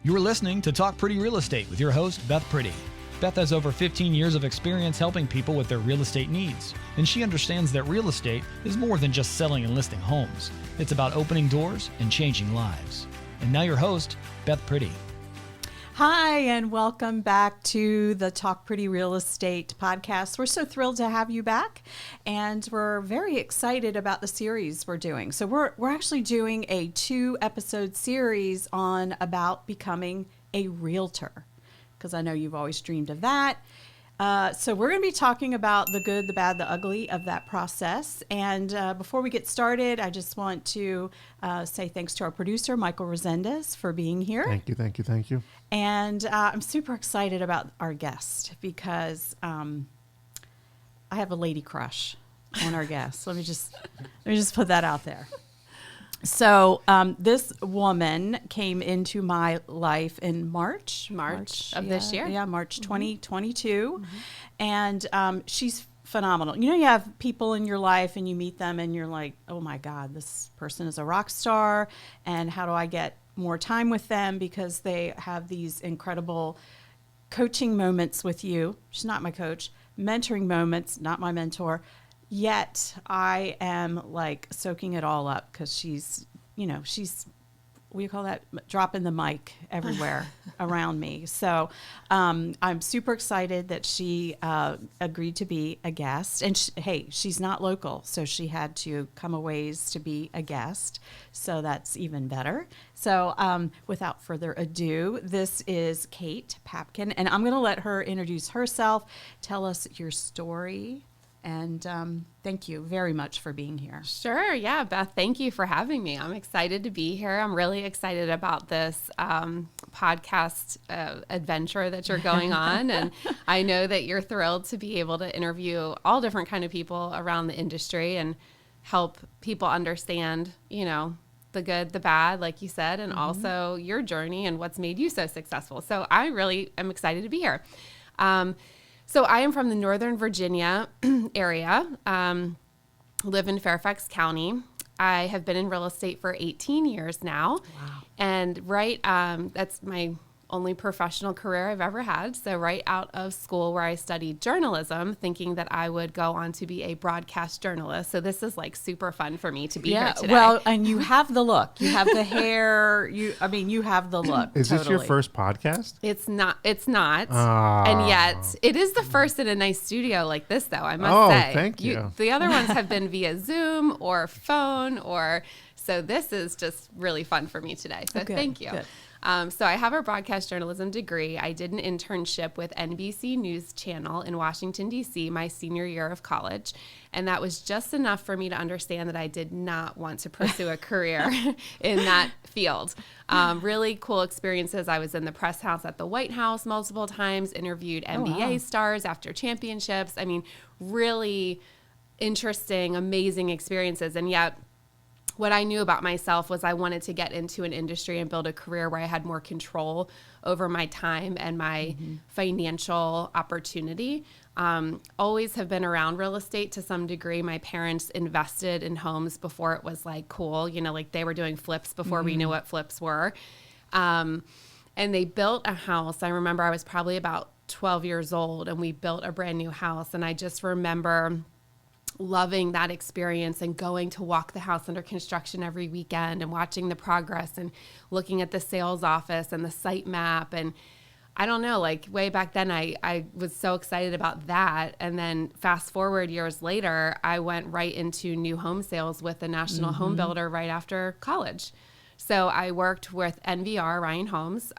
You are listening to Talk Pretty Real Estate with your host, Beth Pretty. Beth has over 15 years of experience helping people with their real estate needs, and she understands that real estate is more than just selling and listing homes. It's about opening doors and changing lives. And now your host, Beth Pretty. Hi, and welcome back to the Talk Pretty Real Estate podcast. We're so thrilled to have you back, and we're very excited about the series we're doing. So we're actually doing a 2-episode series on about becoming a realtor, because I know you've always dreamed of that. So we're going to be talking about the good, the bad, the ugly of that process. And before we get started, I just want to say thanks to our producer, Michael Resendez, for being here. Thank you. And I'm super excited about our guest because I have a lady crush on our guest. Let me just put that out there. So this woman came into my life in March of this year. Yeah, March 2022. And she's phenomenal. You know, you have people in your life and you meet them and you're like, oh my God, this person is a rock star. And how do I get more time with them? Because they have these incredible coaching moments with you. She's not my coach. Mentoring moments, not my mentor. Yet I am like soaking it all up because she's, what do you call that? Dropping the mic everywhere around me. So I'm super excited that she agreed to be a guest. And she's not local, so she had to come a ways to be a guest. So that's even better. So without further ado, this is Kate Papkin, and I'm going to let her introduce herself, tell us your story. And thank you very much for being here. Sure. Yeah, Beth, thank you for having me. I'm excited to be here. I'm really excited about this podcast adventure that you're going on. And I know that you're thrilled to be able to interview all different kind of people around the industry and help people understand, the good, the bad, like you said, and also your journey and what's made you so successful. So I really am excited to be here. So I am from the Northern Virginia area, live in Fairfax County. I have been in real estate for 18 years now. Wow. And that's my only professional career I've ever had. So right out of school where I studied journalism, thinking that I would go on to be a broadcast journalist. So this is like super fun for me to be here today. Well, and you have the look. You have the hair. You have the look. Is this your first podcast? It's not. And yet it is the first in a nice studio like this, though, I must say. Oh, thank you. The other ones have been via Zoom or phone so this is just really fun for me today. So thank you. Good. So I have a broadcast journalism degree. I did an internship with NBC News Channel in Washington, D.C. my senior year of college. And that was just enough for me to understand that I did not want to pursue a career in that field. Really cool experiences. I was in the press house at the White House multiple times, interviewed NBA stars after championships. I mean, really interesting, amazing experiences. And yet, what I knew about myself was I wanted to get into an industry and build a career where I had more control over my time and my financial opportunity. Always have been around real estate to some degree. My parents invested in homes before it was like cool, like they were doing flips before we knew what flips were. And they built a house. I remember I was probably about 12 years old and we built a brand new house. And I just remember loving that experience and going to walk the house under construction every weekend and watching the progress and looking at the sales office and the site map. And I don't know, like way back then, I was so excited about that. And then fast forward years later, I went right into new home sales with a national home builder right after college. So I worked with NVR, Ryan Homes,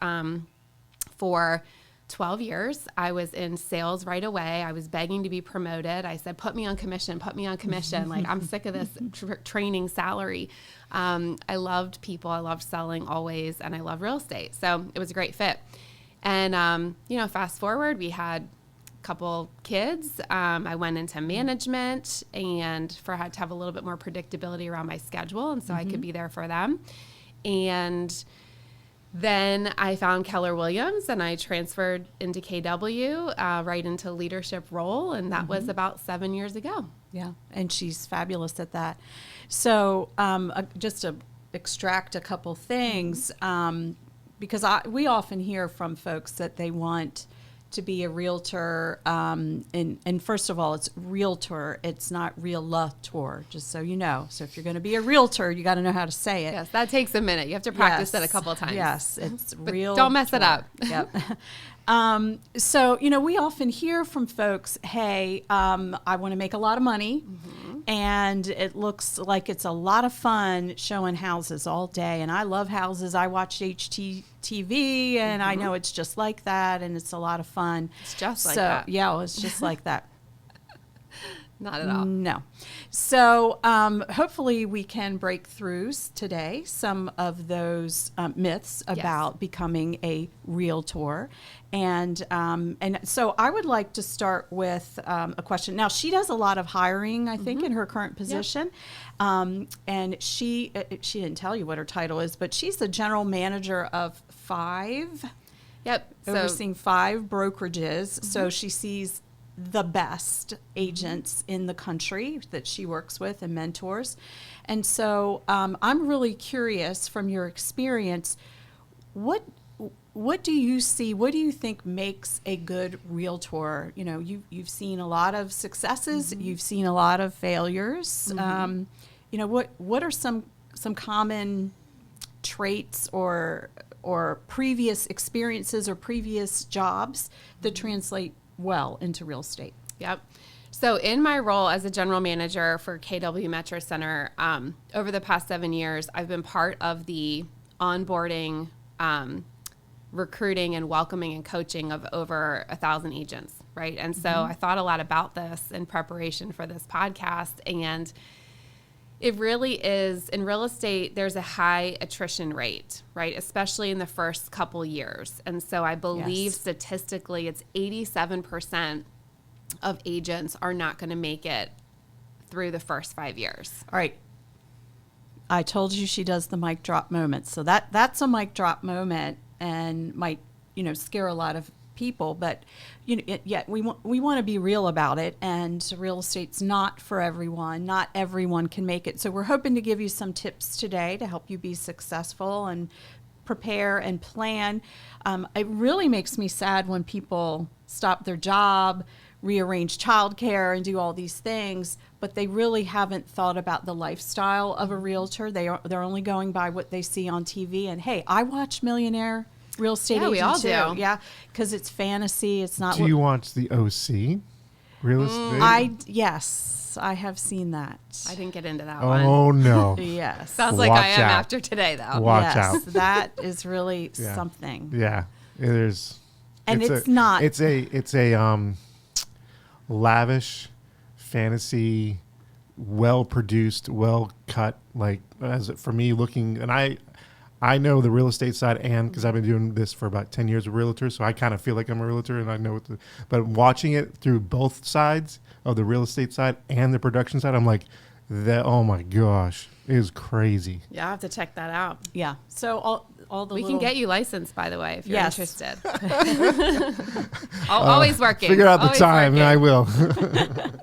for 12 years. I was in sales right away. I was begging to be promoted. I said, put me on commission. Like, I'm sick of this training salary. I loved people. I loved selling always. And I love real estate. So it was a great fit. And, fast forward, we had a couple kids. I went into management and had to have a little bit more predictability around my schedule. And so I could be there for them. And then I found Keller Williams and I transferred into KW, right into leadership role. And that was about 7 years ago. Yeah. And she's fabulous at that. So just to extract a couple things, because we often hear from folks that they want to be a realtor, and first of all, it's realtor, it's not realtor, just so you know. So if you're going to be a realtor, you got to know how to say it. Yes, that takes a minute. You have to practice it a couple of times. Yes, it's real. Don't mess it up. Yep. So, we often hear from folks, hey, I want to make a lot of money, and it looks like it's a lot of fun showing houses all day. And I love houses. I watch HGTV, and I know it's just like that, and it's a lot of fun. It's just like that. Yeah, well, it's just like that. Not at all. No. So hopefully we can break through today some of those myths about becoming a realtor. And so I would like to start with a question. Now, she does a lot of hiring, I think, in her current position. And she didn't tell you what her title is, but she's the general manager of 5. Yep. Overseeing 5 brokerages. So she sees the best agents in the country that she works with and mentors. And so I'm really curious from your experience, what do you see, what do you think makes a good realtor? You've seen a lot of successes, you've seen a lot of failures. What are some common traits or previous experiences or previous jobs that translate well into real estate? Yep. So in my role as a general manager for KW Metro Center, over the past 7 years, I've been part of the onboarding, recruiting and welcoming and coaching of over 1,000 agents, right? And so I thought a lot about this in preparation for this podcast, and it really is, in real estate, there's a high attrition rate, right? Especially in the first couple years. And so I believe statistically it's 87% of agents are not going to make it through the first 5 years. All right. I told you she does the mic drop moment. So that's a mic drop moment and might, scare a lot of people, but yet we want to be real about it, and real estate's not for everyone. Not everyone can make it. So we're hoping to give you some tips today to help you be successful and prepare and plan. It really makes me sad when people stop their job, rearrange childcare, and do all these things, but they really haven't thought about the lifestyle of a realtor. They're only going by what they see on TV. And hey, I watch Millionaire Real Estate Agent we all too. do. Yeah, because it's fantasy. It's not. Do you watch the OC? Real estate? Yes, I have seen that. I didn't get into that one. Oh no. Yes. Sounds like I Watch am out. after today, though. Watch yes, out. that is really something. Yeah, it is. And it's not. It's a lavish, fantasy, well produced, well cut. Like for me, looking, and I know the real estate side, and because I've been doing this for about 10 years with realtors, so I kind of feel like I'm a realtor, and I know but watching it through both sides of the real estate side and the production side, I'm like, oh my gosh, it is crazy. Yeah, I'll have to check that out. Yeah. So all the We can get you licensed, by the way, if you're Yes. interested. Always working. Figure out the Always time, and I working. will.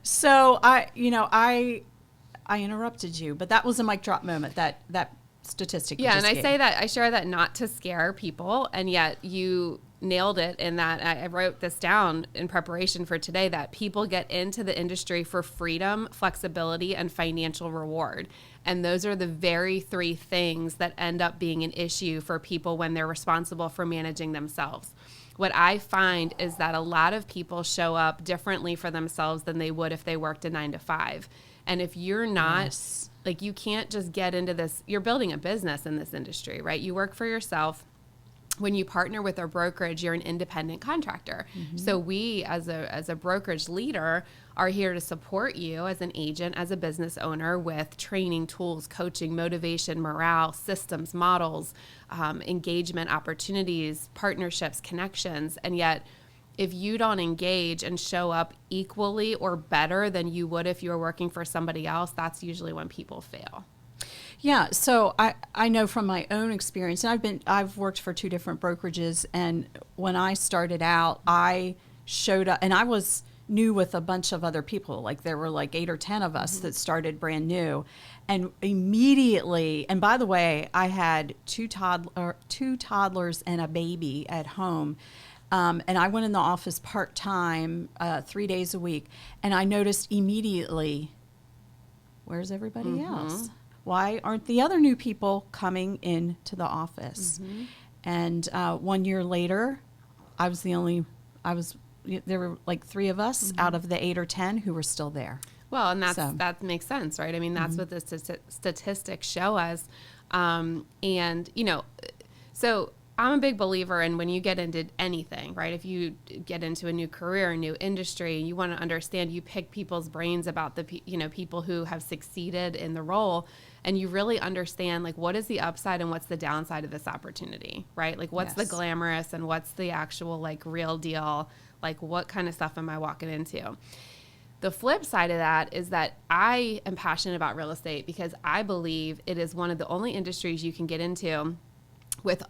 So I interrupted you, but that was a mic drop moment. That statistic. you Yeah, just and I gave. say that, I share that not to scare people, and yet you nailed it in that I wrote this down in preparation for today, that people get into the industry for freedom, flexibility, and financial reward. And those are the very 3 things that end up being an issue for people when they're responsible for managing themselves. What I find is that a lot of people show up differently for themselves than they would if they worked a 9 to 5. And if you're not, like, you can't just get into this, you're building a business in this industry, right? You work for yourself. When you partner with a brokerage, you're an independent contractor. So we, as a brokerage leader, are here to support you as an agent, as a business owner, with training, tools, coaching, motivation, morale, systems, models, engagement opportunities, partnerships, connections. And yet, if you don't engage and show up equally or better than you would if you were working for somebody else, that's usually when people fail. Yeah, so I know from my own experience, and I've worked for 2 different brokerages, and when I started out, I showed up, and I was new with a bunch of other people. Like there were like 8 or 10 of us that started brand new. And immediately, and by the way, I had two toddlers and a baby at home. And I went in the office part-time, 3 days a week. And I noticed immediately, where's everybody else? Why aren't the other new people coming into the office? And 1 year later, there were like 3 of us out of the 8 or 10 who were still there. Well, and that makes sense, right? I mean, that's what the statistics show us. And, so I'm a big believer in when you get into anything, right? If you get into a new career, a new industry, you want to understand, you pick people's brains about the, people who have succeeded in the role, and you really understand, like, what is the upside and what's the downside of this opportunity, right? Like, what's the glamorous and what's the actual, like, real deal? Like, what kind of stuff am I walking into? The flip side of that is that I am passionate about real estate because I believe it is one of the only industries you can get into with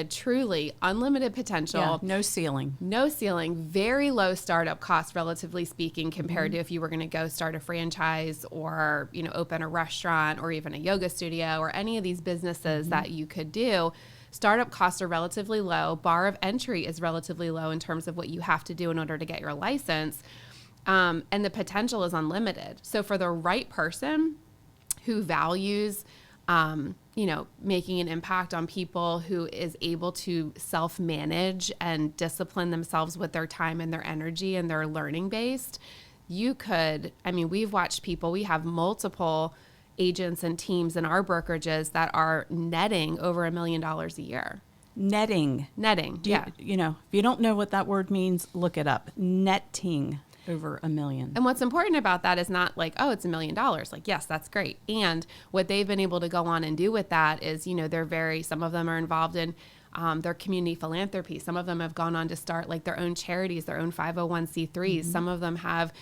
truly unlimited potential. Yeah, no ceiling. No ceiling, very low startup cost, relatively speaking, compared to if you were going to go start a franchise or, open a restaurant or even a yoga studio or any of these businesses that you could do. Startup costs are relatively low. Bar of entry is relatively low in terms of what you have to do in order to get your license. And the potential is unlimited. So for the right person who values making an impact on people, who is able to self-manage and discipline themselves with their time and their energy and their learning based, we've watched people, we have multiple agents and teams in our brokerages that are netting over $1 million a year. Netting. Yeah. If you don't know what that word means, look it up. Netting. Over $1 million. And what's important about that is not like, oh, it's $1 million. Like, yes, that's great. And what they've been able to go on and do with that is, some of them are involved in their community philanthropy. Some of them have gone on to start like their own charities, their own 501c3s. Some of them have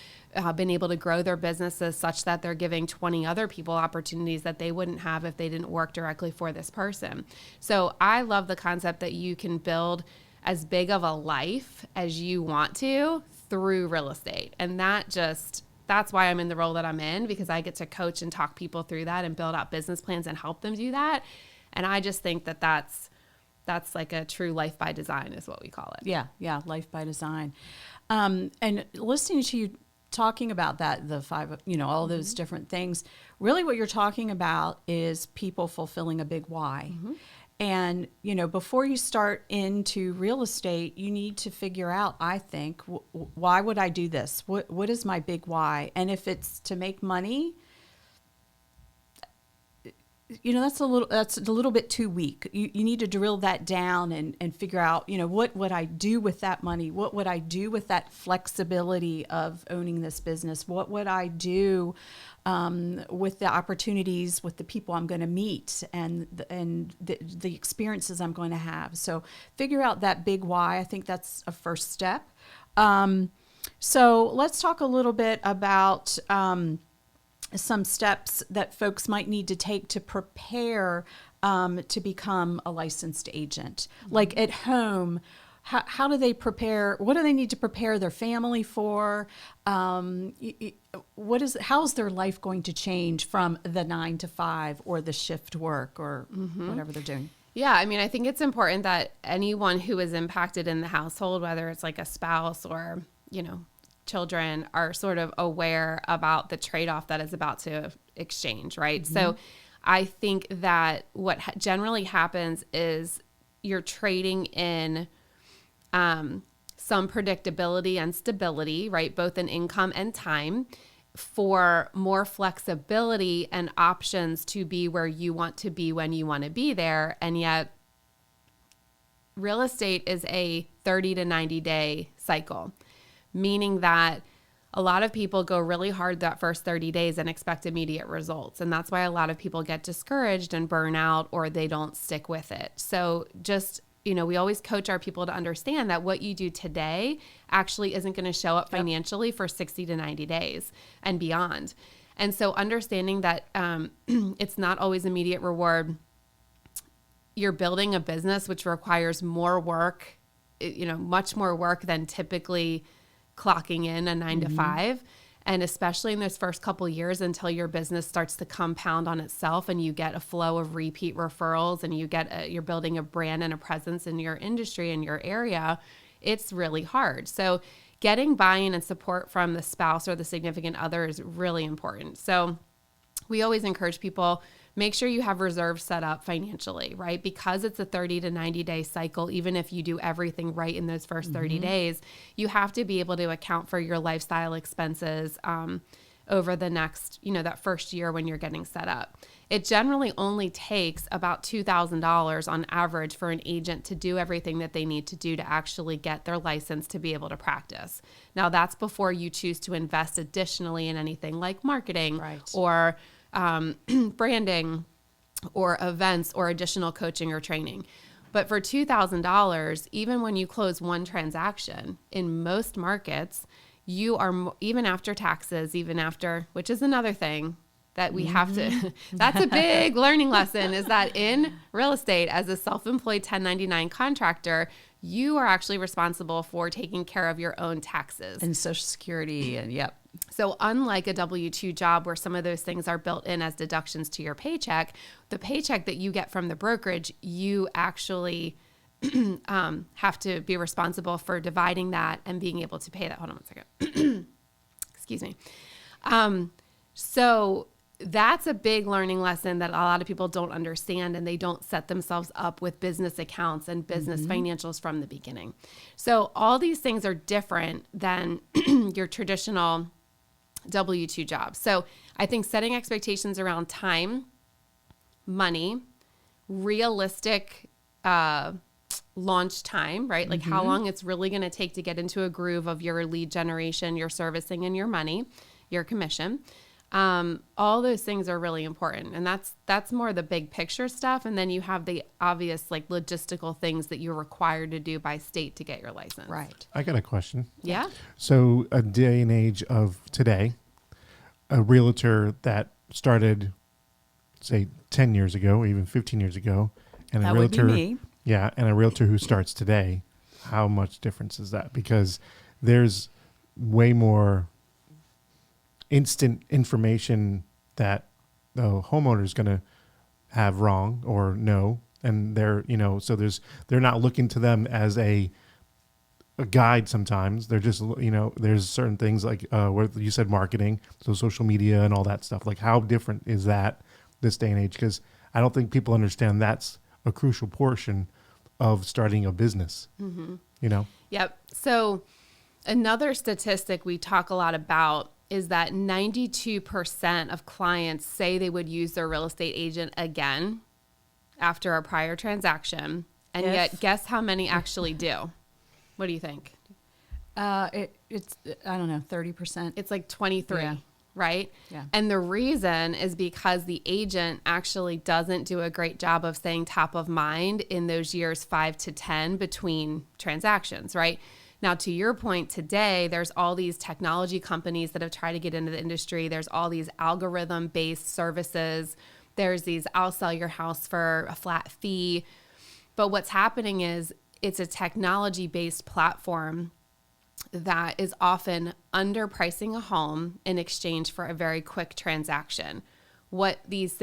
been able to grow their businesses such that they're giving 20 other people opportunities that they wouldn't have if they didn't work directly for this person. So I love the concept that you can build as big of a life as you want to through real estate. And that's why I'm in the role that I'm in, because I get to coach and talk people through that and build out business plans and help them do that. And I just think that that's like a true life by design is what we call it. Yeah, life by design. And listening to you talking about that, the 5, all those different things, really what you're talking about is people fulfilling a big why. And, before you start into real estate, you need to figure out, I think, why would I do this? What is my big why? And if it's to make money, that's a little bit too weak. You need to drill that down and figure out, what would I do with that money? What would I do with that flexibility of owning this business? What would I do with the opportunities, with the people I'm going to meet and the experiences I'm going to have? So figure out that big why. I think that's a first step. So let's talk a little bit about some steps that folks might need to take to prepare to become a licensed agent. Like at home, how do they prepare? What do they need to prepare their family for? How is their life going to change from the 9 to 5 or the shift work or whatever they're doing? Yeah, I think it's important that anyone who is impacted in the household, whether it's like a spouse or, children, are sort of aware about the trade-off that is about to exchange, right? So I think that what generally happens is you're trading in some predictability and stability, right? Both in income and time, for more flexibility and options to be where you want to be when you want to be there. And yet real estate is a 30 to 90 day cycle, meaning that a lot of people go really hard that first 30 days and expect immediate results. And that's why a lot of people get discouraged and burn out, or they don't stick with it. So just, we always coach our people to understand that what you do today actually isn't going to show up financially for 60 to 90 days and beyond. And so understanding that it's not always immediate reward. You're building a business which requires more work, much more work than typically clocking in a 9 to 5. And especially in those first couple years until your business starts to compound on itself and you get a flow of repeat referrals and you're building a brand and a presence in your industry and your area, it's really hard. So getting buy-in and support from the spouse or the significant other is really important. So we always encourage people, make sure you have reserves set up financially, right? Because it's a 30 to 90 day cycle, even if you do everything right in those first 30 days, you have to be able to account for your lifestyle expenses over the next, that first year when you're getting set up. It generally only takes about $2,000 on average for an agent to do everything that they need to do to actually get their license to be able to practice. Now, that's before you choose to invest additionally in anything like marketing or branding or events or additional coaching or training. But for $2,000, even when you close one transaction in most markets, you are, even after taxes, which is another thing that we have to, that's a big learning lesson, is that in real estate as a self-employed 1099 contractor, you are actually responsible for taking care of your own taxes. And Social Security and So unlike a W-2 job where some of those things are built in as deductions to your paycheck, the paycheck that you get from the brokerage, you actually have to be responsible for dividing that and being able to pay that. Hold on one second. Excuse me. So that's a big learning lesson that a lot of people don't understand, and they don't set themselves up with business accounts and business financials from the beginning. So all these things are different than your traditional W-2 job. So I think setting expectations around time, money, realistic launch time, right? Like how long it's really going to take to get into a groove of your lead generation, your servicing, and your money, your commission. All those things are really important. And that's more the big picture stuff. And then you have the obvious like logistical things that you're required to do by state to get your license. Right. I got a question. Yeah. So a day and age of today, a realtor that started, say, 10 years ago or even 15 years ago, and That a realtor, would be me. Yeah, and a realtor who starts today, how much difference is that? Because there's way more instant information that the homeowner is going to have wrong or no, and they're they're not looking to them as a guide. Sometimes they're just there's certain things like where you said marketing, so social media and all that stuff. Like how different is that this day and age? Because I don't think people understand that's a crucial portion of starting a business. Yep. So another statistic we talk a lot about is that 92% of clients say they would use their real estate agent again after a prior transaction. And yet guess how many actually do? What do you think? It's, I don't know, 30%. It's like 23, right? Yeah. And the reason is because the agent actually doesn't do a great job of staying top of mind in those years 5 to 10 between transactions, right? Now, to your point today, there's all these technology companies that have tried to get into the industry. There's all these algorithm-based services. There's these, I'll sell your house for a flat fee. But what's happening is it's a technology-based platform that is often underpricing a home in exchange for a very quick transaction. What these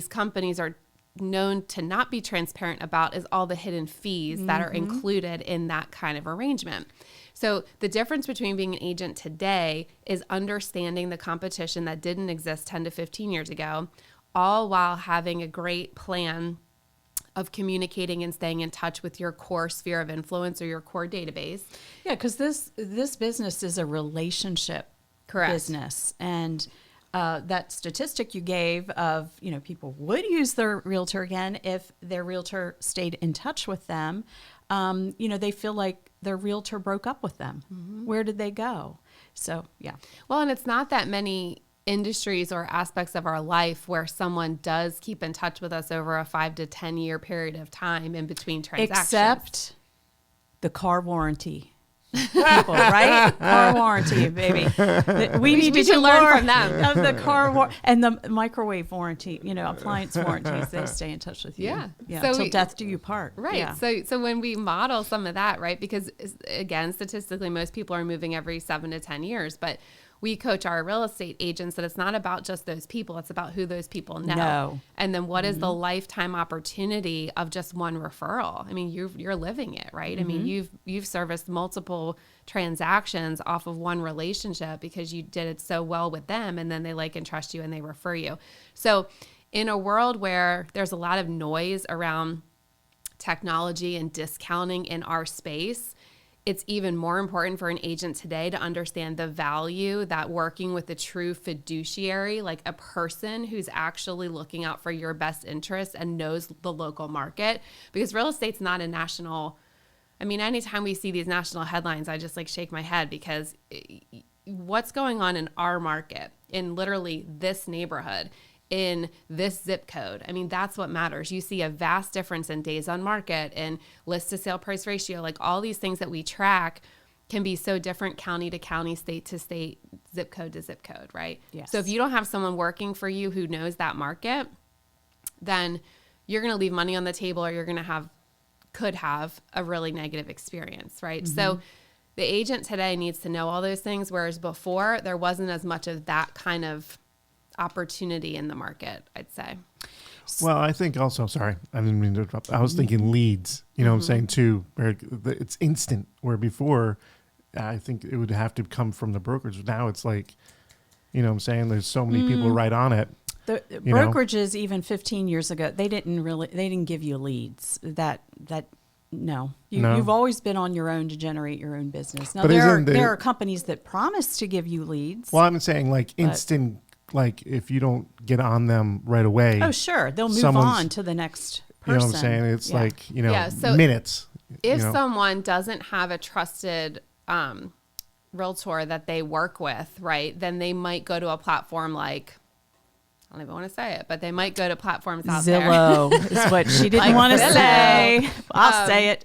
companies are known to not be transparent about is all the hidden fees that are included in that kind of arrangement. So the difference between being an agent today is understanding the competition that didn't exist 10 to 15 years ago, all while having a great plan of communicating and staying in touch with your core sphere of influence or your core database. Yeah, because this business is a relationship business. And that statistic you gave of, people would use their realtor again if their realtor stayed in touch with them. They feel like their realtor broke up with them. Where did they go? So, yeah. Well, and it's not that many industries or aspects of our life where someone does keep in touch with us over a 5 to 10 year period of time in between transactions. Except the car warranty. people, right? Car warranty, baby. We need we to should do learn more from them. of the and the microwave warranty, appliance warranties. They stay in touch with you. Yeah. So till death do you part. Right. Yeah. So when we model some of that, right, because again, statistically, most people are moving every 7 to 10 years, but we coach our real estate agents that it's not about just those people. It's about who those people know. No. And then what is the lifetime opportunity of just one referral? I mean, you're living it, right? I mean, you've serviced multiple transactions off of one relationship because you did it so well with them, and then they like and trust you and they refer you. So in a world where there's a lot of noise around technology and discounting in our space, it's even more important for an agent today to understand the value that working with a true fiduciary, like a person who's actually looking out for your best interests and knows the local market, because real estate's not a national. I mean, anytime we see these national headlines, I just like shake my head, because what's going on in our market, in literally this neighborhood, in this zip code. I mean, that's what matters. You see a vast difference in days on market and list to sale price ratio. Like all these things that we track can be so different county to county, state to state, zip code to zip code, right? Yes. So if you don't have someone working for you who knows that market, then you're going to leave money on the table, or you're going to could have a really negative experience, right? So the agent today needs to know all those things, whereas before there wasn't as much of that kind of opportunity in the market, I'd say. Well, I think also, sorry, I didn't mean to interrupt. I was thinking leads, what I'm saying too, where it's instant, where before I think it would have to come from the brokerage. Now it's like, what I'm saying, there's so many people right on it. The brokerages, even 15 years ago, they didn't give you leads. No. You've always been on your own to generate your own business. Now, But there are companies that promise to give you leads. Well, I'm saying like instant, like if you don't get on them right away. Oh, sure. They'll move on to the next person. You know what I'm saying? It's like, so minutes. If someone doesn't have a trusted realtor that they work with, right, then they might go to a platform like, I don't even want to say it, but they might go to platforms out Zillow there. is what she didn't want to say. I'll say it.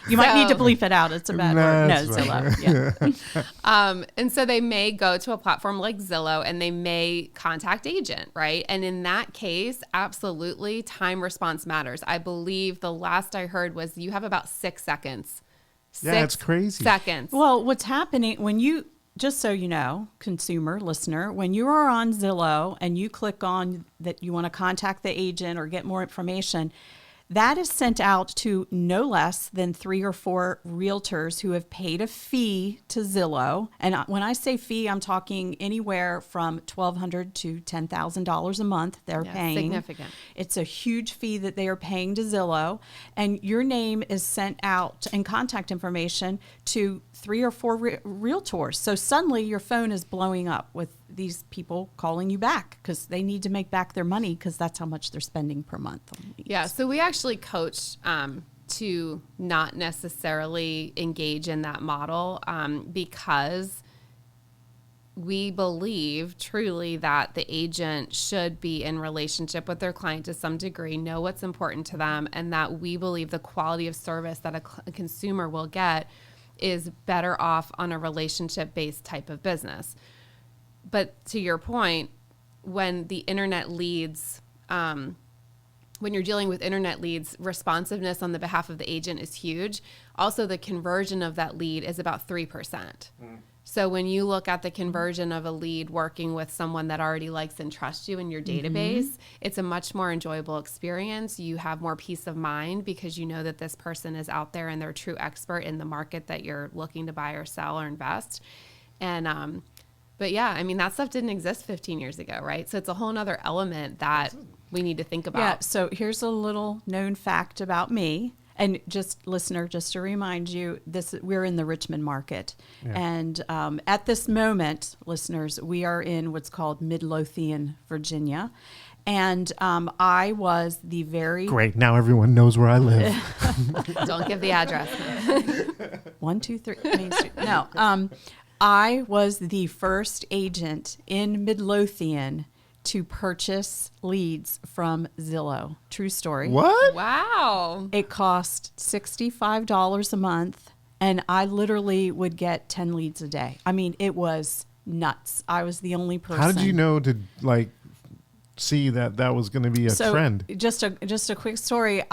You might need to bleep it out. It's a bad word. No, Zillow. Yeah. And so they may go to a platform like Zillow and they may contact agent, right? And in that case, absolutely, time response matters. I believe the last I heard was you have about 6 seconds. It's crazy. Seconds. Well, what's happening when you, just so you know, consumer, listener, when you are on Zillow and you click on that you want to contact the agent or get more information, that is sent out to no less than 3 or 4 realtors who have paid a fee to Zillow. And when I say fee, I'm talking anywhere from $1,200 to $10,000 a month they're paying. Significant. It's a huge fee that they are paying to Zillow. And your name is sent out and contact information to 3 or 4 realtors. So suddenly your phone is blowing up with these people calling you back because they need to make back their money because that's how much they're spending per month on leads. Yeah, so we actually coach to not necessarily engage in that model because we believe truly that the agent should be in relationship with their client to some degree, know what's important to them, and that we believe the quality of service that a consumer will get is better off on a relationship-based type of business. But to your point, when the internet leads, when you're dealing with internet leads, responsiveness on the behalf of the agent is huge. Also, the conversion of that lead is about 3%. So when you look at the conversion of a lead working with someone that already likes and trusts you in your database, it's a much more enjoyable experience. You have more peace of mind because you know that this person is out there and they're a true expert in the market that you're looking to buy or sell or invest. And, but yeah, I mean, that stuff didn't exist 15 years ago, right? So it's a whole nother element that we need to think about. Yeah, so here's a little known fact about me. And just listener, just to remind you, we're in the Richmond market. Yeah. And at this moment, listeners, we are in what's called Midlothian, Virginia. And I was the very... Great, now everyone knows where I live. Don't give the address. 123 Main Street. No, I was the first agent in Midlothian to purchase leads from Zillow. True story. What? Wow. It cost $65 a month, And I literally would get 10 leads a day. I mean, it was nuts. I was the only person. How did you know to like see that was going to be a trend? Just a quick story.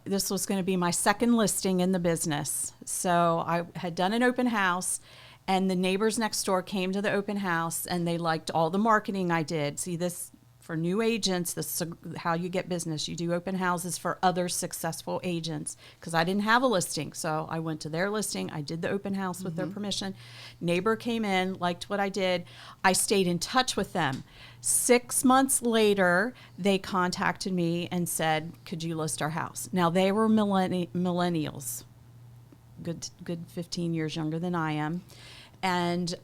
This was going to be my second listing in the business. So I had done an open house, and the neighbors next door came to the open house, and they liked all the marketing I did. See, this for new agents, this is how you get business. You do open houses for other successful agents, because I didn't have a listing. So I went to their listing. I did the open house with their permission. Neighbor came in, liked what I did. I stayed in touch with them. 6 months later, they contacted me and said, could you list our house? Now, they were millennials, good 15 years younger than I am. And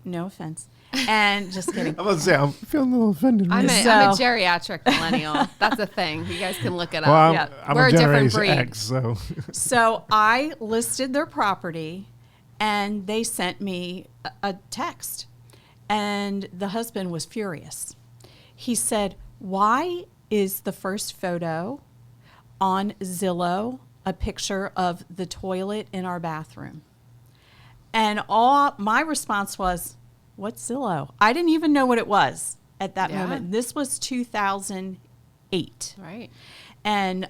no offense, and just kidding. I'm going to say, I'm feeling a little offended. I'm a geriatric millennial. That's a thing. You guys can look it up. Well, I'm We're a different Generation breed. X, so. So I listed their property, and they sent me a text. And the husband was furious. He said, why is the first photo on Zillow a picture of the toilet in our bathroom? And all my response was, what's Zillow? I didn't even know what it was at that moment. This was 2008. Right. And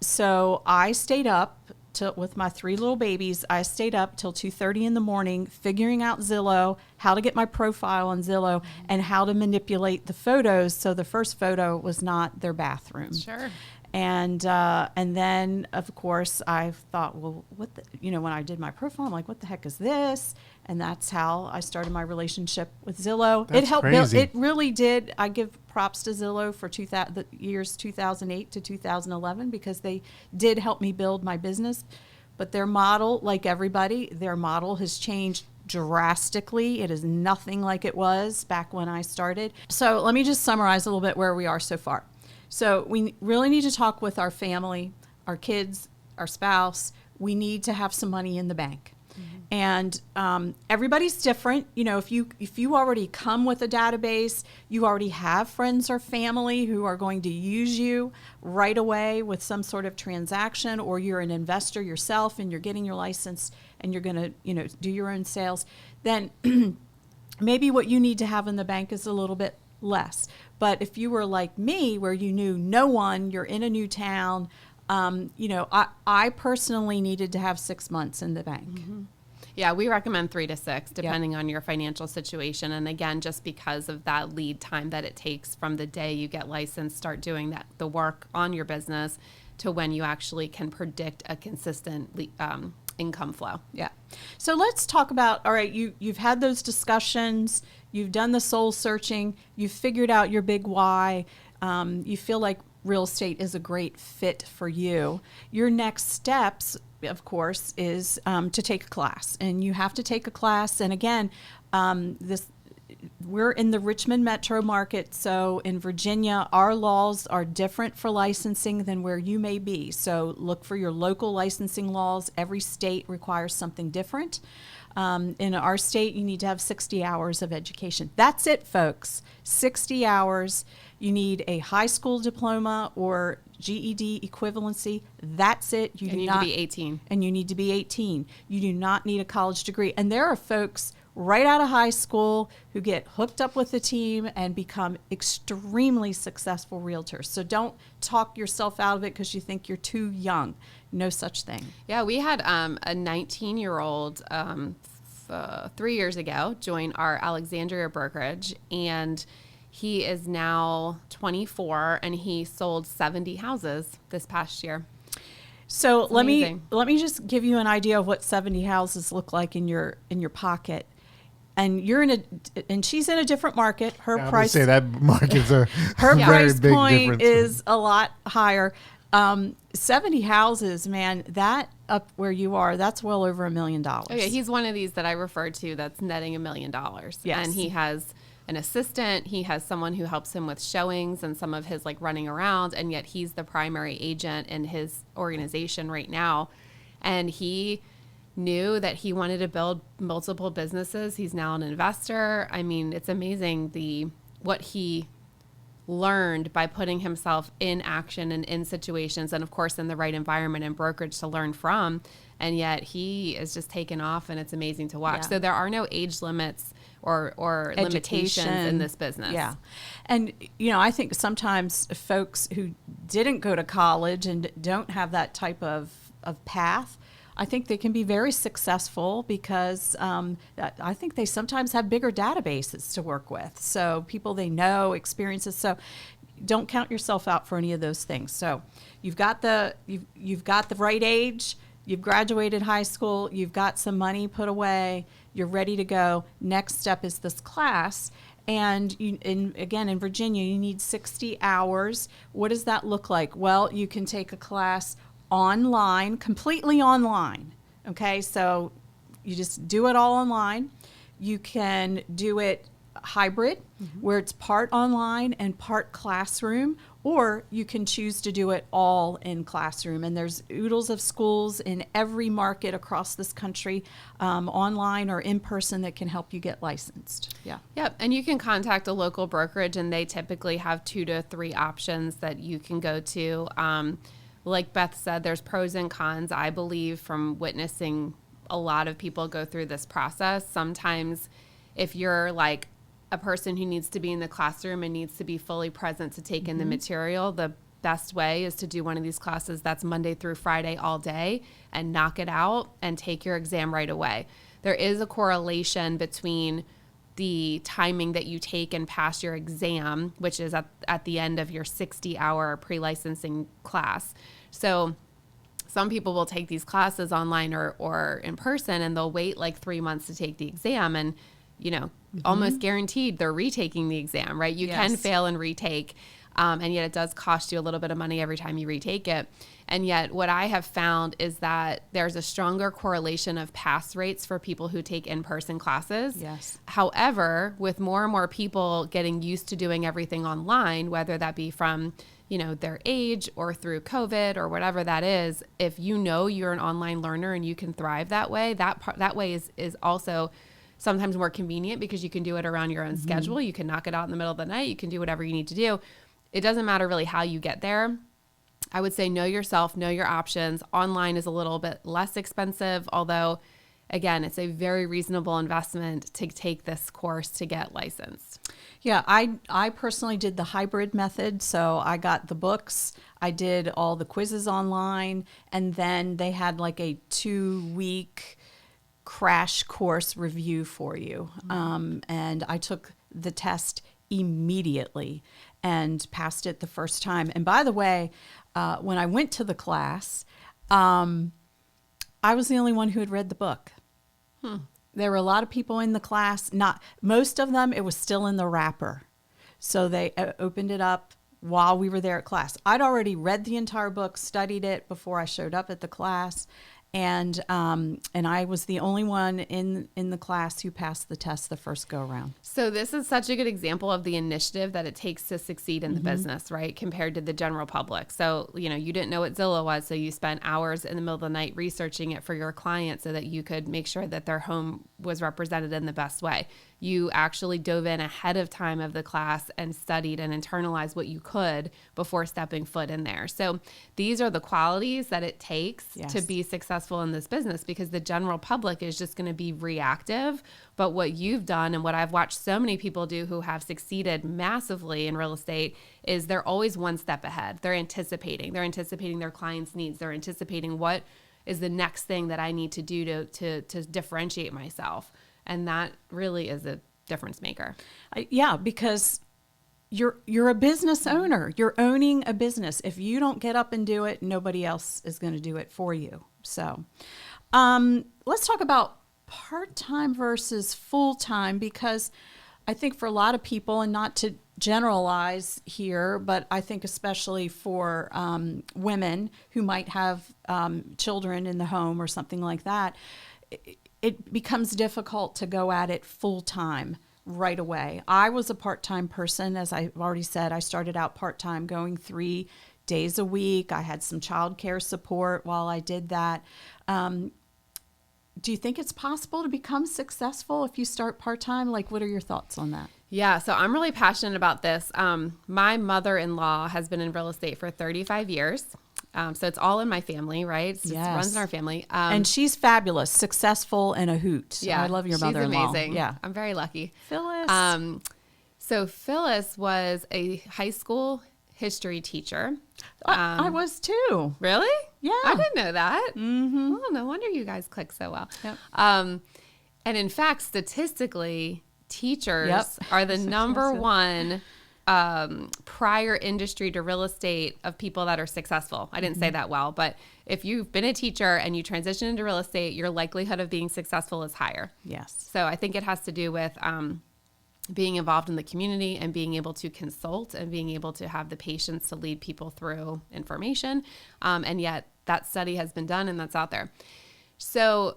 so I stayed up with my 3 little babies. I stayed up till 2:30 in the morning figuring out Zillow, how to get my profile on Zillow, and how to manipulate the photos so the first photo was not their bathroom. Sure. And then, of course, I thought, well, when I did my profile, I'm like, what the heck is this? And that's how I started my relationship with Zillow. That's it helped. crazy. It really did. I give props to Zillow for the years 2008 to 2011, because they did help me build my business. But their model, like everybody, their model has changed drastically. It is nothing like it was back when I started. So let me just summarize a little bit where we are so far. So we really need to talk with our family, our kids, our spouse. We need to have some money in the bank. And everybody's different. You know, if you already come with a database, you already have friends or family who are going to use you right away with some sort of transaction, or you're an investor yourself and you're getting your license and you're going to, do your own sales, then maybe what you need to have in the bank is a little bit less. But if you were like me, where you knew no one, you're in a new town, I personally needed to have 6 months in the bank. Mm-hmm. Yeah, we recommend 3 to 6, depending on your financial situation. And again, just because of that lead time that it takes from the day you get licensed, start doing the work on your business, to when you actually can predict a consistent income flow. Yeah. So let's talk about, all right, you've had those discussions, you've done the soul searching, you've figured out your big why, you feel like real estate is a great fit for you. Your next steps, of course, is to take a class, and you have to take a class. And again, we're in the Richmond metro market, so in Virginia, our laws are different for licensing than where you may be. So look for your local licensing laws. Every state requires something different. In our state, you need to have 60 hours of education. That's it, folks. 60 hours. You need a high school diploma or GED equivalency. That's it. You need to be 18. And you need to be 18. You do not need a college degree. And there are folks right out of high school who get hooked up with the team and become extremely successful realtors. So don't talk yourself out of it because you think you're too young. No such thing. Yeah, we had a 19-year-old 3 years ago join our Alexandria brokerage, and he is now 24, and he sold 70 houses this past year. So It's let amazing. me just give you an idea of what 70 houses look like in your pocket. And she's in a different market. Her I price would say that markets are her very price big point difference. is a lot higher. 70 houses, man, that up where you are, that's well over $1 million. Oh, yeah, he's one of these that I refer to that's netting $1 million. Yes. And he has an assistant. He has someone who helps him with showings and some of his running around. And yet he's the primary agent in his organization right now. And he knew that he wanted to build multiple businesses. He's now an investor. I mean, it's amazing what he learned by putting himself in action and in situations, and of course in the right environment and brokerage to learn from. And yet he is just taken off, and it's amazing to watch. Yeah. So there are no age limits or limitations in this business. Yeah. And, I think sometimes folks who didn't go to college and don't have that type of path, I think they can be very successful because I think they sometimes have bigger databases to work with. So people they know, experiences. So don't count yourself out for any of those things. So you've got the right age. You've graduated high school. You've got some money put away. You're ready to go. Next step is this class. And again, in Virginia, you need 60 hours. What does that look like? Well, you can take a class online, completely online. Okay, so you just do it all online. You can do it hybrid, where it's part online and part classroom, or you can choose to do it all in classroom. And there's oodles of schools in every market across this country, online or in person, that can help you get licensed. Yeah. Yep. And you can contact a local brokerage, and they typically have 2 to 3 options that you can go to. Like Beth said, there's pros and cons. I believe, from witnessing a lot of people go through this process, sometimes if you're like a person who needs to be in the classroom and needs to be fully present to take in the material, the best way is to do one of these classes that's Monday through Friday all day and knock it out and take your exam right away. There is a correlation between the timing that you take and pass your exam, which is at the end of your 60-hour pre-licensing class. So some people will take these classes online or in person, and they'll wait like 3 months to take the exam, and almost guaranteed they're retaking the exam, right? You can fail and retake, and yet it does cost you a little bit of money every time you retake it. And yet what I have found is that there's a stronger correlation of pass rates for people who take in-person classes. Yes. However, with more and more people getting used to doing everything online, whether that be from their age or through COVID or whatever that is, if you're an online learner and you can thrive that way, that way is also sometimes more convenient because you can do it around your own schedule. You can knock it out in the middle of the night. You can do whatever you need to do. It doesn't matter really how you get there. I would say know yourself, know your options. Online is a little bit less expensive, although, again, it's a very reasonable investment to take this course to get licensed. Yeah, I personally did the hybrid method. So I got the books, I did all the quizzes online, and then they had like a 2-week crash course review for you. And I took the test immediately and passed it the first time. And by the way, when I went to the class, I was the only one who had read the book. There were a lot of people in the class, not most of them, it was still in the wrapper. So they opened it up while we were there at class. I'd already read the entire book, studied it before I showed up at the class. And I was the only one in the class who passed the test the first go around. So this is such a good example of the initiative that it takes to succeed in the business, right? Compared to the general public. So, you didn't know what Zillow was. So you spent hours in the middle of the night researching it for your client so that you could make sure that their home was represented in the best way. You actually dove in ahead of time of the class and studied and internalized what you could before stepping foot in there. So these are the qualities that it takes to be successful in this business, because the general public is just going to be reactive. But what you've done, and what I've watched so many people do who have succeeded massively in real estate, is they're always one step ahead. They're anticipating their clients' needs. They're anticipating what is the next thing that I need to do to differentiate myself. And that really is a difference maker. Yeah, because you're a business owner. You're owning a business. If you don't get up and do it, nobody else is going to do it for you. So let's talk about part-time versus full-time, because I think for a lot of people, and not to generalize here, but I think especially for women who might have children in the home or something like that, it becomes difficult to go at it full-time right away. I was a part-time person. As I've already said, I started out part-time, going 3 days a week. I had some childcare support while I did that. Do you think it's possible to become successful if you start part-time? Like, what are your thoughts on that? Yeah, so I'm really passionate about this. My mother-in-law has been in real estate for 35 years. So it's all in my family, right? It runs in our family. And she's fabulous, successful, and a hoot. Yeah, I love your mother-in-law. She's amazing. Yeah. I'm very lucky. Phyllis. So Phyllis was a high school history teacher. I was too. Really? Yeah. I didn't know that. Mm-hmm. Oh, no wonder you guys click so well. Yep. And in fact, statistically, teachers are the number one prior industry to real estate of people that are successful. I didn't say that well, but if you've been a teacher and you transition into real estate, your likelihood of being successful is higher. Yes. So I think it has to do with being involved in the community and being able to consult and being able to have the patience to lead people through information. And yet that study has been done and that's out there. So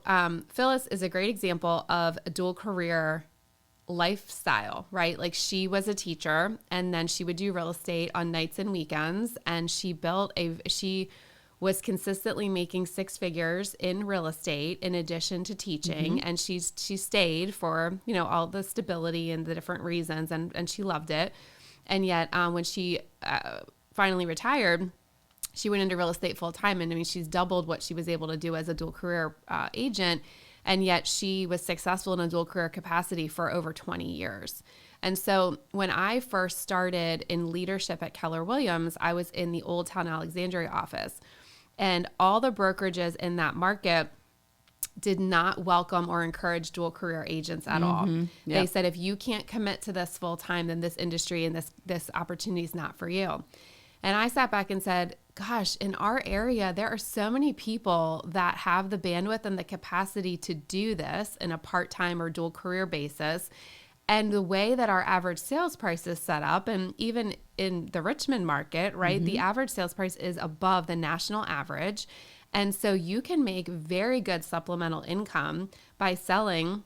Phyllis is a great example of a dual career lifestyle, right? Like she was a teacher and then she would do real estate on nights and weekends. And she was consistently making six figures in real estate in addition to teaching. And she stayed for, all the stability and the different reasons and she loved it. And yet when she finally retired, she went into real estate full time. And I mean, she's doubled what she was able to do as a dual career agent. And yet she was successful in a dual career capacity for over 20 years. And so when I first started in leadership at Keller Williams, I was in the Old Town Alexandria office. And all the brokerages in that market did not welcome or encourage dual career agents at all. Yep. They said, if you can't commit to this full time, then this industry and this opportunity is not for you. And I sat back and said, gosh, in our area, there are so many people that have the bandwidth and the capacity to do this in a part-time or dual career basis. And the way that our average sales price is set up, and even in the Richmond market, right, the average sales price is above the national average. And so you can make very good supplemental income by selling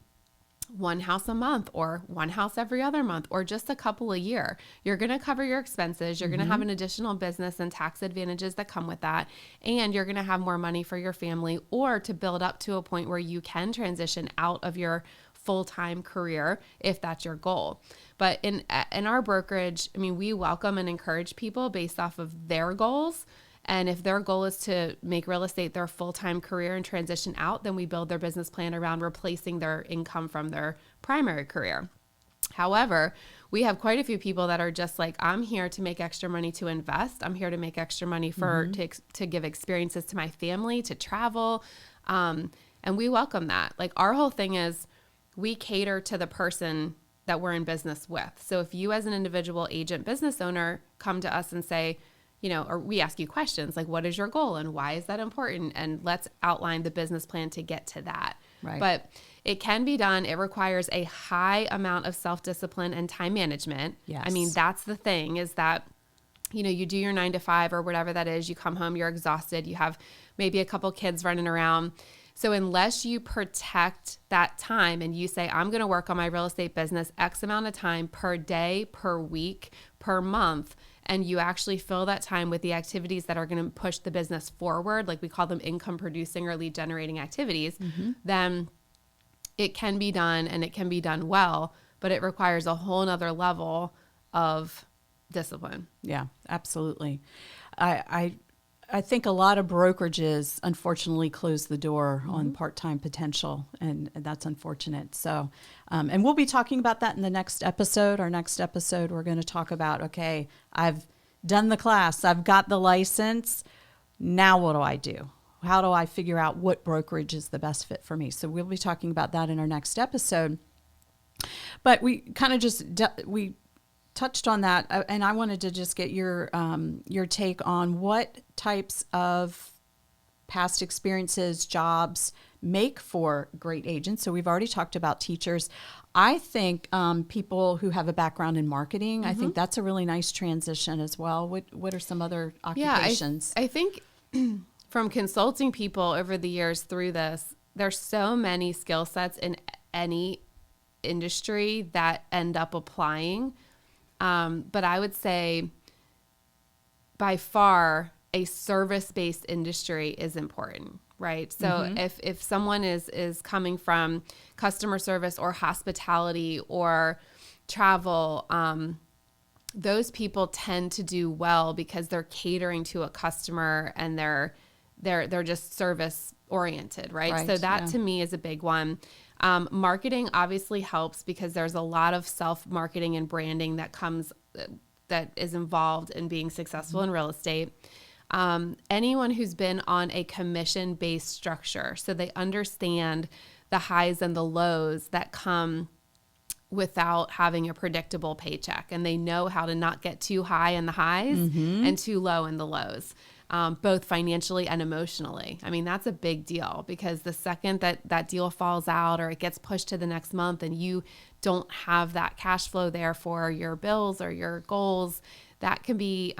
one house a month or one house every other month or just a couple a year. You're going to cover your expenses. You're going to have an additional business and tax advantages that come with that. And you're going to have more money for your family or to build up to a point where you can transition out of your full-time career if that's your goal. But in our brokerage, I mean, we welcome and encourage people based off of their goals. And if their goal is to make real estate their full-time career and transition out, then we build their business plan around replacing their income from their primary career. However, we have quite a few people that are just like, I'm here to make extra money to invest. I'm here to make extra money to give experiences to my family, to travel. And we welcome that. Like our whole thing is we cater to the person that we're in business with. So if you as an individual agent business owner come to us and say, or we ask you questions like, what is your goal and why is that important? And let's outline the business plan to get to that. Right. But it can be done. It requires a high amount of self-discipline and time management. Yes. I mean, that's the thing is that, you do your 9 to 5 or whatever that is. You come home, you're exhausted. You have maybe a couple kids running around. So unless you protect that time and you say, I'm going to work on my real estate business X amount of time per day, per week, per month, and you actually fill that time with the activities that are going to push the business forward, like we call them income producing or lead generating activities, then it can be done and it can be done well, but it requires a whole nother level of discipline. Yeah, absolutely. I think a lot of brokerages unfortunately close the door on part-time potential, and that's unfortunate. So, and we'll be talking about that in the next episode. Our next episode, we're going to talk about, okay, I've done the class, I've got the license. Now what do I do? How do I figure out what brokerage is the best fit for me? So we'll be talking about that in our next episode. But we kind of we touched on that, and I wanted to just get your take on what types of past experiences, jobs make for great agents. So we've already talked about teachers. I think people who have a background in marketing, I think that's a really nice transition as well. What are some other occupations? Yeah, I think from consulting people over the years through this, there's so many skill sets in any industry that end up applying. But I would say by far a service-based industry is important, right? So if someone is coming from customer service or hospitality or travel, those people tend to do well because they're catering to a customer and they're just service oriented, right? So that to me is a big one. Marketing obviously helps because there's a lot of self-marketing and branding that is involved in being successful in real estate. Anyone who's been on a commission-based structure, so they understand the highs and the lows that come without having a predictable paycheck, and they know how to not get too high in the highs and too low in the lows, both financially and emotionally. I mean, that's a big deal because the second that deal falls out or it gets pushed to the next month and you don't have that cash flow there for your bills or your goals, that can be,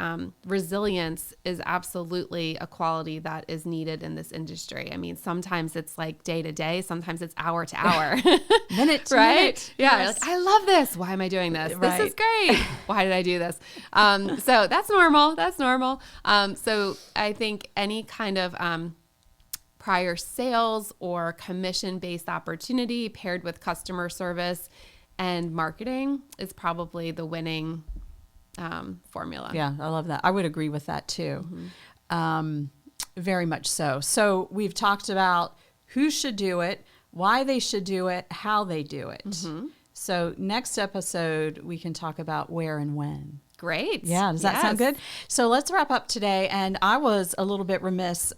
resilience is absolutely a quality that is needed in this industry. I mean, sometimes it's like day to day, sometimes it's hour to hour. Minute to right? minute. Yeah. Yes. Like, I love this. Why am I doing this? Right. This is great. Why did I do this? So that's normal. That's normal. So I think any kind of, prior sales or commission-based opportunity paired with customer service and marketing is probably the winning formula. Yeah, I love that. I would agree with that too. Very much so. So we've talked about who should do it, why they should do it, how they do it. So next episode, we can talk about where and when. Great. Yeah, does that sound good? So let's wrap up today. And I was a little bit remiss.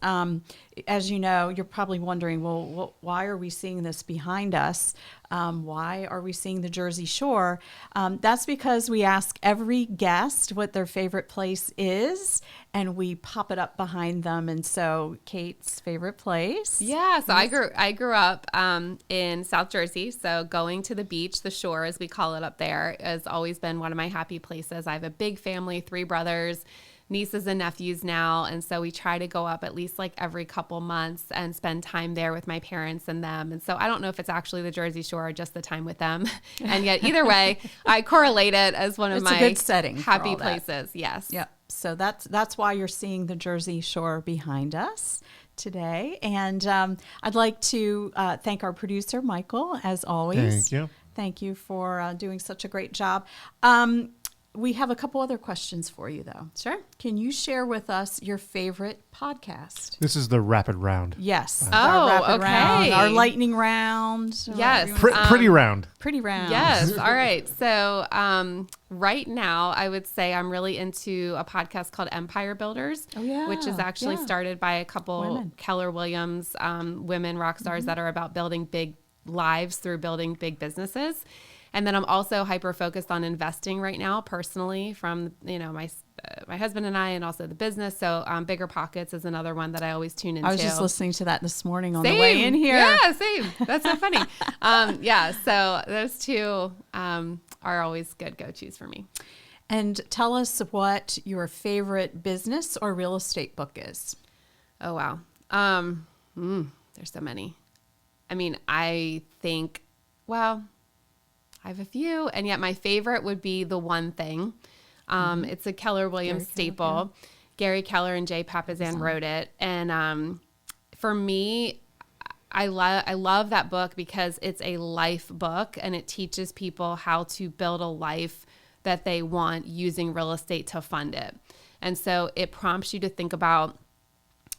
As you know, you're probably wondering, well, why are we seeing this behind us? Why are we seeing the Jersey Shore? That's because we ask every guest what their favorite place is, and we pop it up behind them. And so Kate's favorite place? Yeah, so I grew up in South Jersey, so going to the beach, the shore as we call it up there, has always been one of my happy places. I have a big family, 3 brothers, nieces and nephews now, and so we try to go up at least like every couple months and spend time there with my parents and them. And so I don't know if it's actually the Jersey Shore or just the time with them. And yet either way, I correlate it as one of my a good setting happy places. Yes. Yep. So that's why you're seeing the Jersey Shore behind us today. And I'd like to thank our producer, Michael, as always. Thank you. Thank you for doing such a great job. We have a couple other questions for you, though. Sure. Can you share with us your favorite podcast? This is the rapid round. Yes. Oh, our rapid okay. round, our lightning round. Yes. Pretty round. Pretty round. Yes. All right. So right now, I would say I'm really into a podcast called Empire Builders, Oh, yeah. which is actually Yeah. started by a couple Women. Keller Williams women rock stars that are about building big lives through building big businesses. And then I'm also hyper focused on investing right now, personally, from my husband and I, and also the business. So Bigger Pockets is another one that I always tune into. I was just listening to that this morning on the way in here. Yeah, same. That's so funny. So those two are always good go-tos for me. And tell us what your favorite business or real estate book is. Oh, wow. There's so many. I mean, I think, well, I have a few, and yet my favorite would be The One Thing. It's a Keller Williams staple. Gary Keller and Jay Papasan wrote it. And for me, I love that book because it's a life book, and it teaches people how to build a life that they want using real estate to fund it. And so it prompts you to think about,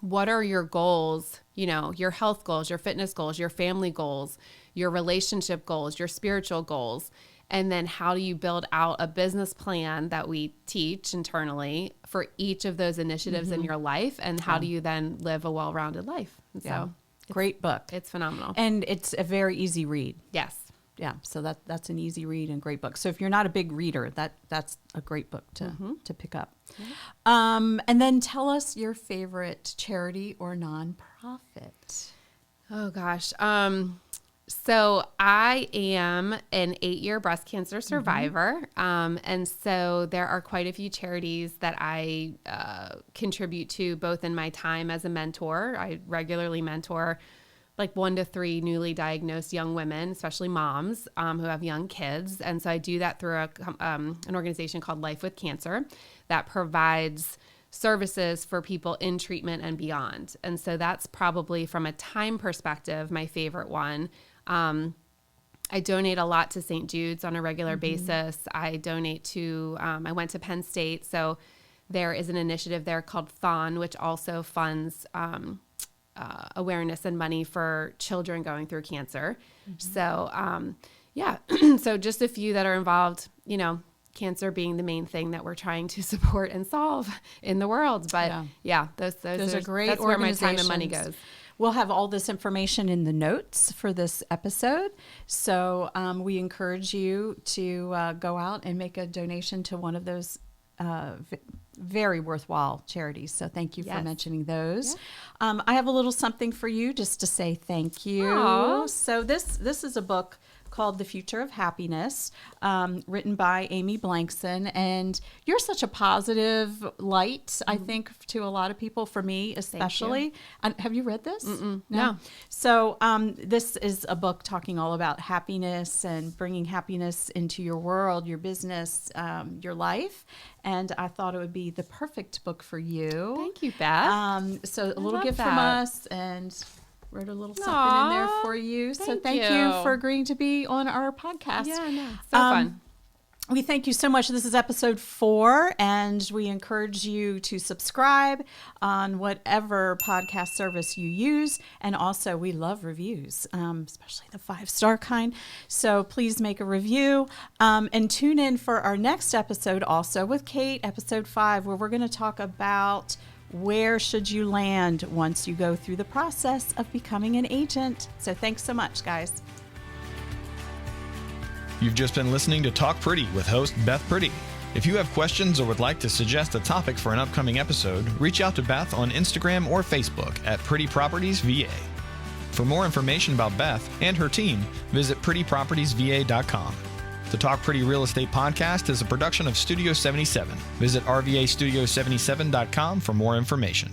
what are your goals, your health goals, your fitness goals, your family goals, your relationship goals, your spiritual goals, and then how do you build out a business plan that we teach internally for each of those initiatives in your life, and how do you then live a well-rounded life? And so Great book. it's phenomenal. And it's a very easy read. Yes. Yeah, so that's an easy read and great book. So if you're not a big reader, that's a great book to pick up. And then tell us your favorite charity or nonprofit. Oh gosh. So I am an 8-year breast cancer survivor. And so there are quite a few charities that I contribute to, both in my time as a mentor. I regularly mentor like 1 to 3 newly diagnosed young women, especially moms who have young kids. And so I do that through an organization called Life with Cancer that provides services for people in treatment and beyond. And so that's probably, from a time perspective, my favorite one. I donate a lot to St. Jude's on a regular basis. I donate to, I went to Penn State, so there is an initiative there called Thon, which also funds awareness and money for children going through cancer. So, yeah, so just a few that are involved, you know, cancer being the main thing that we're trying to support and solve in the world. But those are great. That's where my time and money goes. We'll have all this information in the notes for this episode. So we encourage you to go out and make a donation to one of those very worthwhile charities. So thank you for mentioning those. Yeah. I have a little something for you just to say thank you. Aww. So this is a book called The Future of Happiness, written by Amy Blankson. And you're such a positive light, I think, to a lot of people, for me especially. Have you read this? No. So this is a book talking all about happiness and bringing happiness into your world, your business, your life. And I thought it would be the perfect book for you. Thank you, Beth. So a little gift from us, and wrote a little something in there for you. So thank you for agreeing to be on our podcast. Yeah, no, so fun. We thank you so much. This is episode 4, and we encourage you to subscribe on whatever podcast service you use. And also, we love reviews, especially the 5-star kind. So please make a review, and tune in for our next episode also with Kate, episode 5, where we're going to talk about where should you land once you go through the process of becoming an agent. So thanks so much, guys. You've just been listening to Talk Pretty with host Beth Pretty. If you have questions or would like to suggest a topic for an upcoming episode, reach out to Beth on Instagram or Facebook at Pretty Properties VA. For more information about Beth and her team, visit prettypropertiesva.com. The Talk Pretty Real Estate Podcast is a production of Studio 77. Visit rvastudio77.com for more information.